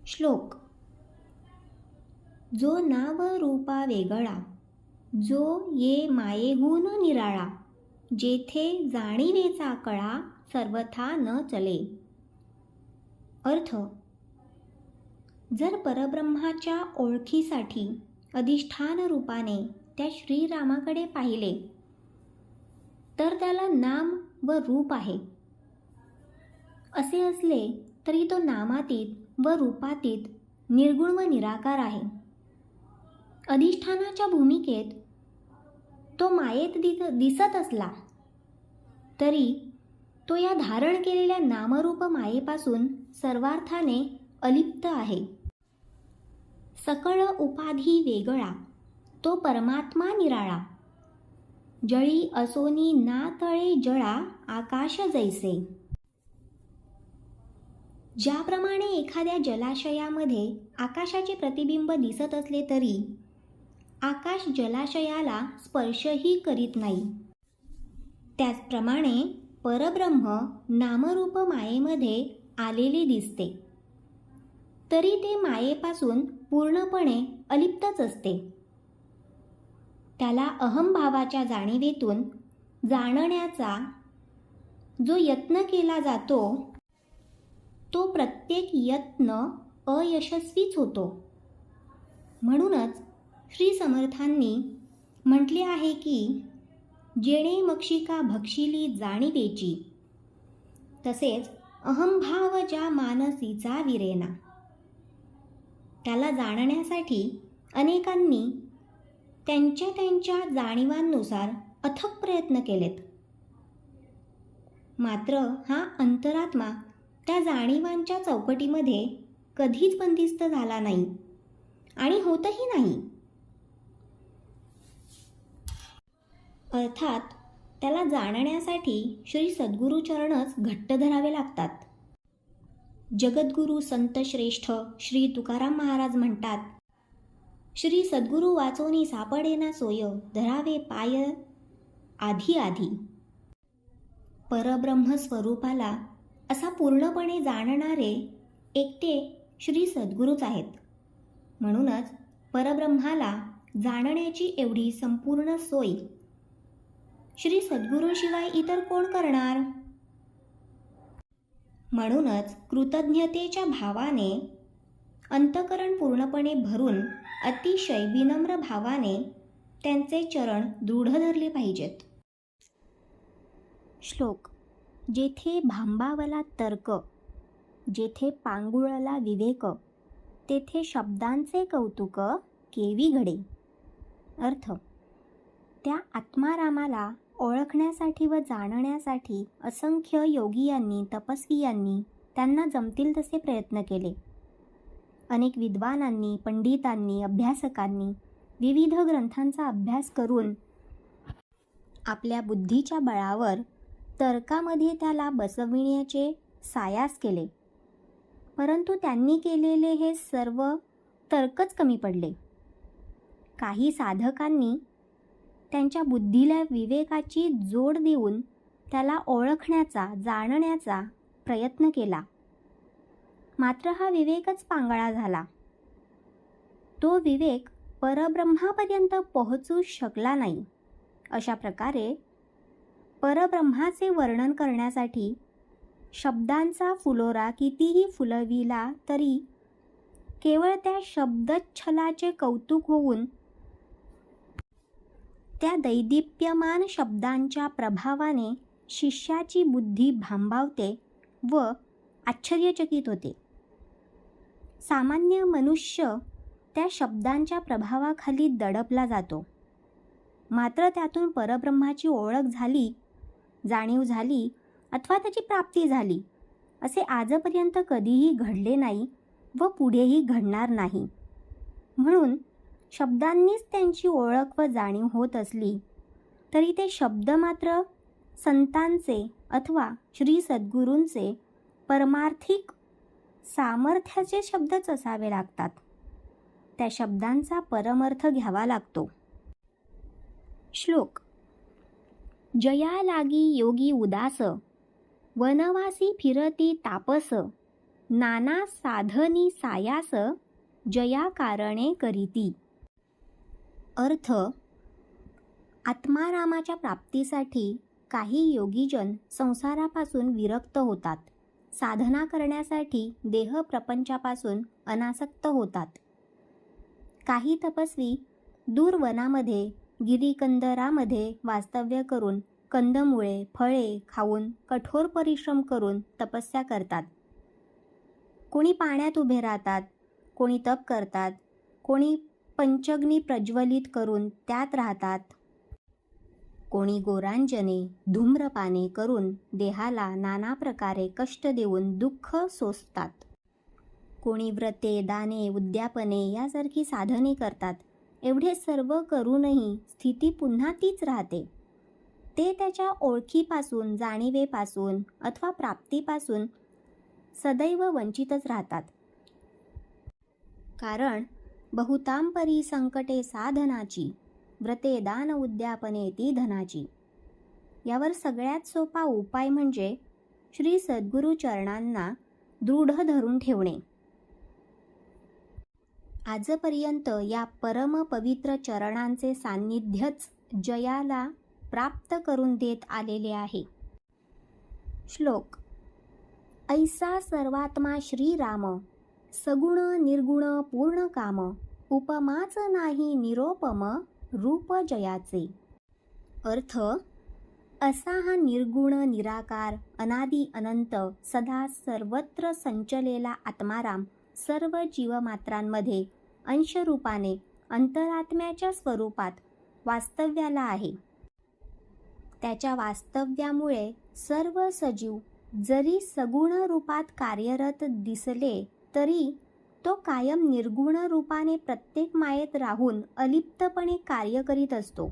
श्लोक. जो नाव रूपा वेगळा, जो ये मायेहून निराळा, जेथे जाणीवेचा कळा, सर्वथा न चले. अर्थ. जर परब्रह्माच्या ओळखीसाठी अधिष्ठान रूपाने त्या श्रीरामाकडे पाहिले तर त्याला नाम व रूप आहे. असे असले तरी तो नामातीत व रूपातीत निर्गुण व निराकार आहे. अधिष्ठानाच्या भूमिकेत तो मायेत दिसत असला तरी तो या धारण केलेल्या नामरूप मायेपासून सर्वार्थाने अलिप्त आहे. सकळ उपाधी वेगळा, तो परमात्मा निराळा, जळी असोनी ना तळे जळा, आकाश जैसे. ज्याप्रमाणे एखाद्या जलाशयामध्ये आकाशाचे प्रतिबिंब दिसत असले तरी आकाश जलाशयाला स्पर्शही करीत नाही, त्याचप्रमाणे परब्रह्म नामरूप मायेमध्ये आलेले दिसते, तरी ते मायेपासून पूर्णपणे अलिप्तच असते. त्याला अहंभावाच्या जाणीवेतून जाणण्याचा जो यत्न केला जातो तो प्रत्येक यत्न अयशस्वीच होतो. म्हणूनच श्री समर्थांनी म्हटले आहे की जेणे मक्षिका भक्षिली जाणीवेची, तसेच अहंभाव ज्या मानसीचा विरेना. त्याला जाणण्यासाठी अनेकांनी त्यांच्या त्यांच्या जाणीवांनुसार अथक प्रयत्न केलेत, मात्र हा अंतरात्मा त्या जाणीवांच्या चौकटीमध्ये कधीच बंदिस्त झाला नाही आणि होतही नाही. अर्थात त्याला जाणण्यासाठी श्री सद्गुरूचरणच घट्ट धरावे लागतात. जगद्गुरू संत श्रेष्ठ श्री तुकाराम महाराज म्हणतात, श्री सद्गुरू वाचोनी सापडेना सोय, धरावे पाय आधी आधी. परब्रह्म स्वरूपाला असा पूर्णपणे जाणणारे एकटे श्री सद्गुरूच आहेत. म्हणूनच परब्रह्माला जाणण्याची एवढी संपूर्ण सोय श्री सद्गुरूंशिवाय इतर कोण करणार. म्हणूनच कृतज्ञतेच्या भावाने अंतःकरण पूर्णपणे भरून अतिशय विनम्र भावाने त्यांचे चरण दृढ धरले पाहिजेत. श्लोक. जेथे भांबावला तर्क, जेथे पांगुळला विवेक, तेथे शब्दांचे कौतुक केवी घडे. अर्थ. त्या आत्मारामाला ओळखण्यासाठी व जाणण्यासाठी असंख्य योगियांनी तपस्वियांनी त्यांना जमतील तसे प्रयत्न केले. अनेक विद्वानांनी, पंडितांनी, अभ्यासकांनी विविध ग्रंथांचा अभ्यास करून आपल्या बुद्धीच्या बळावर तर्कामध्ये त्याला बसविण्याचे सायास केले, परंतु त्यांनी केलेले हे सर्व तर्कच कमी पडले. काही साधकांनी त्यांच्या बुद्धीला विवेकाची जोड देऊन त्याला ओळखण्याचा, जाणण्याचा प्रयत्न केला, मात्र हा विवेकच पांगळा झाला. तो विवेक परब्रह्मापर्यंत पोहोचू शकला नाही. अशा प्रकारे परब्रह्माचे वर्णन करण्यासाठी शब्दांचा फुलोरा कितीही फुलविला तरी केवळ त्या शब्दच्छलाचे कौतुक होऊन त्या दैदिप्यमान शब्दांच्या प्रभावाने शिष्याची बुद्धी भांबावते व आश्चर्यचकित होते. सामान्य मनुष्य त्या शब्दांच्या प्रभावाखाली दडपला जातो, मात्र त्यातून परब्रह्माची ओळख झाली, जाणीव झाली अथवा त्याची प्राप्ती झाली असे आजपर्यंत कधीही घडले नाही व पुढेही घडणार नाही. म्हणून शब्दांनीच त्यांची ओळख व जाणीव होत असली तरी ते शब्द मात्र संतांचे अथवा श्री सद्गुरूंचे परमार्थिक सामर्थ्याचे शब्दच असावे लागतात. त्या शब्दांचा परमर्थ घ्यावा लागतो. श्लोक. जया लागी योगी उदास, वनवासी फिरती तापस, नाना साधनी सायास जया कारणे करीती. अर्थ, आत्मारामाच्या प्राप्तीसाठी काही योगीजन संसारापासून विरक्त होतात, साधना करण्यासाठी देह प्रपंचापासून अनासक्त होतात. काही तपस्वी दूर वनामध्ये गिरीकंदरामध्ये वास्तव्य करून कंदमुळे फळे खाऊन कठोर परिश्रम करून तपस्या करतात. कोणी पाण्यात उभे राहतात, कोणी तप करतात, कोणी पंचग्नी प्रज्वलित करून त्यात राहतात, कोणी गोरांजने धूम्रपाने करून देहाला नाना प्रकारे कष्ट देऊन दुःख सोसतात, कोणी व्रते दाने उद्यापने यासारखी साधने करतात. एवढे सर्व करूनही स्थिती पुन्हा तीच राहते. ते त्याच्या ओळखीपासून, जाणीवेपासून अथवा प्राप्तीपासून सदैव वंचितच राहतात. कारण बहुतांपरी संकटे साधनाची, व्रते दान उद्यापने ती धनाची. यावर सगळ्यात सोपा उपाय म्हणजे श्री सद्गुरु चरणांना दृढ धरून ठेवणे. आजपर्यंत या परम पवित्र चरणांचे सान्निध्यच जयाला प्राप्त करून देत आलेले आहे. श्लोक. ऐसा सर्वात्मा श्रीराम, सगुण निर्गुण पूर्ण काम, उपमाच नाही निरोपम रूप जयाचे. अर्थ, असा हा निर्गुण निराकार अनादि अनंत सदा सर्वत्र संचलेला आत्माराम सर्व जीवमात्रांमध्ये अंशरूपाने अंतरात्म्याच्या स्वरूपात वास्तव्याला आहे. त्याच्या वास्तव्यामुळे सर्व सजीव जरी सगुण रूपात कार्यरत दिसले तरी तो कायम निर्गुण रूपाने प्रत्येक मायेत राहून अलिप्तपणे कार्य करीत असतो.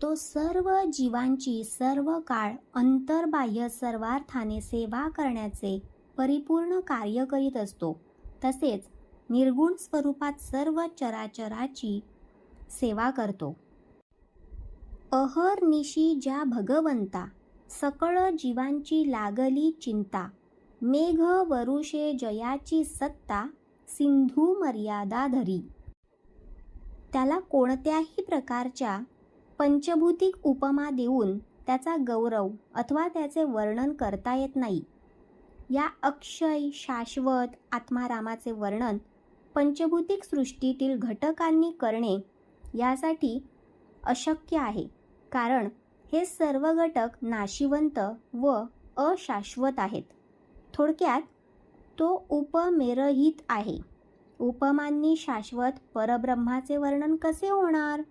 तो सर्व जीवांची सर्व काळ अंतर्बाह्य सर्वार्थाने सेवा करण्याचे परिपूर्ण कार्य करीत असतो. तसेच निर्गुण स्वरूपात सर्व चराचराची सेवा करतो. अहर्निशी ज्या भगवंता सकळ जीवांची लागली चिंता, मेघ वरुषे जयाची सत्ता, सिंधू मर्यादा धरी. त्याला कोणत्याही प्रकारच्या पंचभूतिक उपमा देऊन त्याचा गौरव अथवा त्याचे वर्णन करता येत नाही. या अक्षय शाश्वत आत्मारामाचे वर्णन पंचभूतिक सृष्टीतील घटकांनी करणे यासाठी अशक्य आहे. कारण हे सर्व घटक नाशिवंत व अशाश्वत आहेत. थोडक्यात तो उपमेरहित आहे. उपमांनी शाश्वत परब्रह्माचे वर्णन कसे होणार?